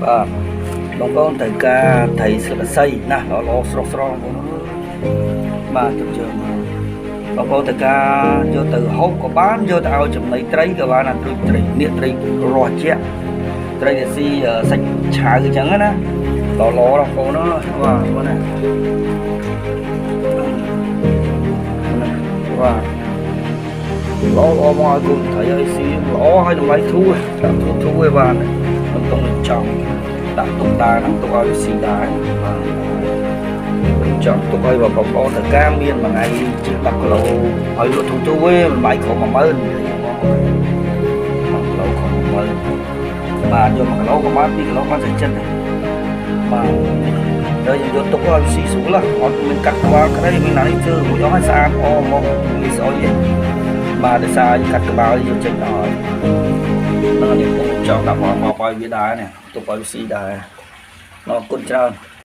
បាទបងប្អូនត្រូវការត្រីសរសៃណាស់ល្អស្រស់បងប្អូនបាទទៅយើងបងប្អូនត្រូវការយកទៅហូបក៏បានយកទៅឲ្យចំណីត្រីក៏បានអាដូចត្រីនេះត្រីរស់ជាត្រីដែលស៊ីសាច់ឆៅអញ្ចឹងណាល្អបងប្អូនបាទបងណាបាទល្អមកឲ្យគុំត្រីឲ្យស៊ីល្អឲ្យតម្លៃធូរតាមធូរឯបានមិនต้องចង់ដាក់ទុកតាហ្នឹងទុកឲ្យស៊ីដែរបាទចង់ទុកឲ្យបងប្អូនតើការមានមួយថ្ងៃជា10គីឡូឲ្យលក់ធូរឯងមិនបាយគ្រប់10000 1គីឡូគ្រប់10000បាទយក1គីឡូក៏បាន2គីឡូបានតែចិត្តបាទដល់យើងយកទុកឲ្យស៊ីស្រួលអត់មានកាត់ក្បាលក្តីមានណានេះធ្វើយកឲ្យស្អាតអមកមានស្អុយទេបាទដោយសារកាត់ក្បាលយកចេញដល់ហ្នឹងនេះខ្ញុំចង់ដាក់មកឲ្យវាដែរនេះទុកឲ្យស៊ីដែរអរគុណច្រើន